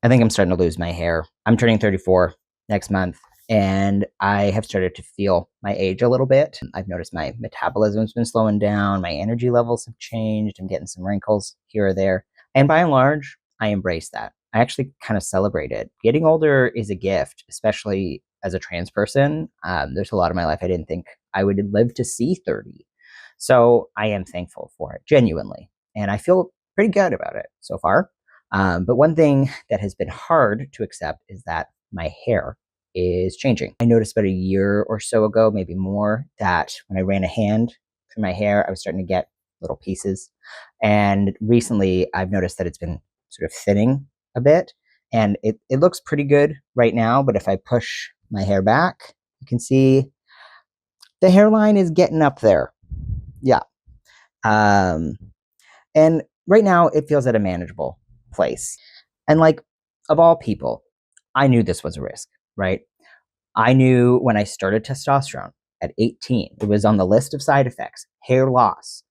I think I'm starting to lose my hair. I'm turning 34 next month, and I have started to feel my age a little bit. I've noticed my metabolism's been slowing down, my energy levels have changed, I'm getting some wrinkles here or there. And by and large, I embrace that. I actually kind of celebrate it. Getting older is a gift, especially as a trans person. There's a lot of my life I didn't think I would live to see 30. So I am thankful for it, genuinely. And I feel pretty good about it so far. But one thing that has been hard to accept is that my hair is changing. I noticed about a year or so ago, maybe more, that when I ran a hand through my hair, I was starting to get little pieces. And recently, I've noticed that it's been sort of thinning a bit. And it looks pretty good right now, but if I push my hair back, you can see the hairline is getting up there. Yeah. Um, and right now, it feels at a manageable place. And like, of all people, I knew this was a risk, right? I knew when I started testosterone at 18, it was on the list of side effects, hair loss.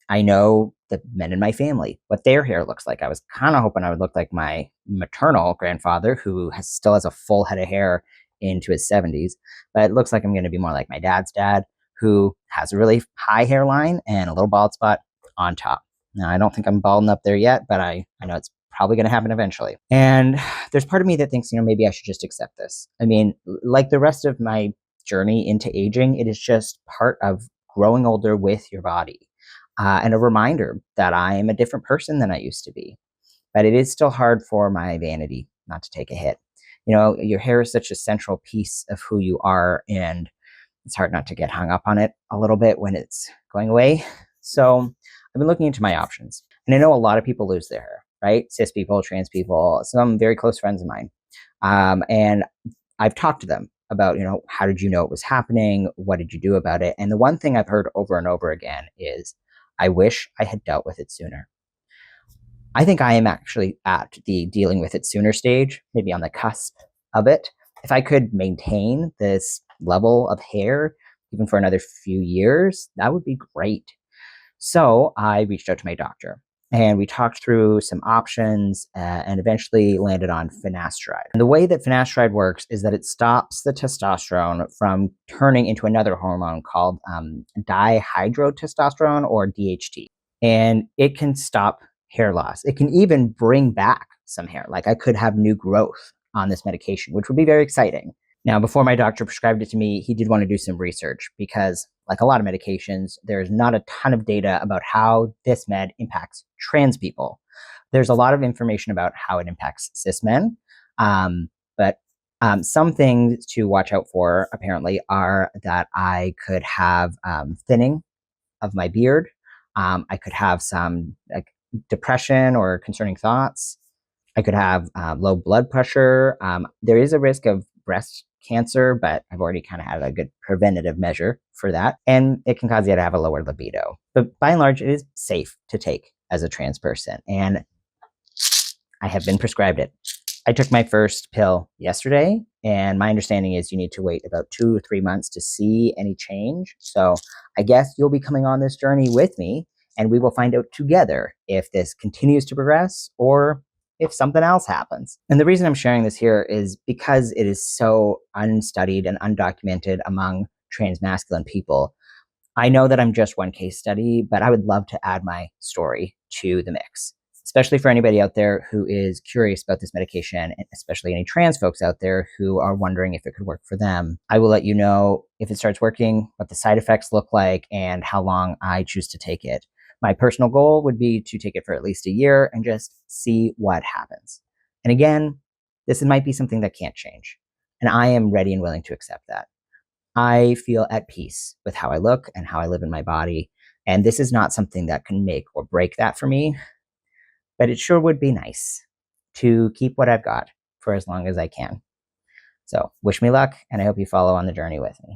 I know the men in my family, what their hair looks like. I was kind of hoping I would look like my maternal grandfather, who still has a full head of hair into his 70s. But it looks like I'm going to be more like my dad's dad, who has a really high hairline and a little bald spot on top. Now, I don't think I'm balding up there yet, but I know it's probably going to happen eventually. And there's part of me that thinks, maybe I should just accept this. I mean, like the rest of my journey into aging, it is just part of growing older with your body. And a reminder that I am a different person than I used to be. But it is still hard for my vanity not to take a hit. Your hair is such a central piece of who you are, and it's hard not to get hung up on it a little bit when it's going away. So I've been looking into my options. And I know a lot of people lose their hair, right? Cis people, trans people, some very close friends of mine. And I've talked to them about, how did you know it was happening? What did you do about it? And the one thing I've heard over and over again is, I wish I had dealt with it sooner. I think I am actually at the dealing with it sooner stage, maybe on the cusp of it. If I could maintain this level of hair, even for another few years, that would be great. So I reached out to my doctor, and we talked through some options and eventually landed on finasteride. And the way that finasteride works is that it stops the testosterone from turning into another hormone called dihydrotestosterone, or DHT. And it can stop hair loss. It can even bring back some hair. Like, I could have new growth on this medication, which would be very exciting. Now, before my doctor prescribed it to me, he did want to do some research because, like a lot of medications, there's not a ton of data about how this med impacts trans people. There's a lot of information about how it impacts cis men, but some things to watch out for, apparently, are that I could have thinning of my beard. I could have some depression or concerning thoughts. I could have low blood pressure. There is a risk of breast cancer, but I've already kind of had a good preventative measure for that. And it can cause you to have a lower libido. But by and large, it is safe to take as a trans person. And I have been prescribed it. I took my first pill yesterday, and my understanding is you need to wait about 2 or 3 months to see any change. So I guess you'll be coming on this journey with me, and we will find out together if this continues to progress or if something else happens. And the reason I'm sharing this here is because it is so unstudied and undocumented among trans masculine people. I know that I'm just one case study, but I would love to add my story to the mix, especially for anybody out there who is curious about this medication, and especially any trans folks out there who are wondering if it could work for them. I will let you know if it starts working, what the side effects look like, and how long I choose to take it. My personal goal would be to take it for at least a year and just see what happens. And again, this might be something that can't change, and I am ready and willing to accept that. I feel at peace with how I look and how I live in my body, and this is not something that can make or break that for me. But it sure would be nice to keep what I've got for as long as I can. So wish me luck, and I hope you follow on the journey with me.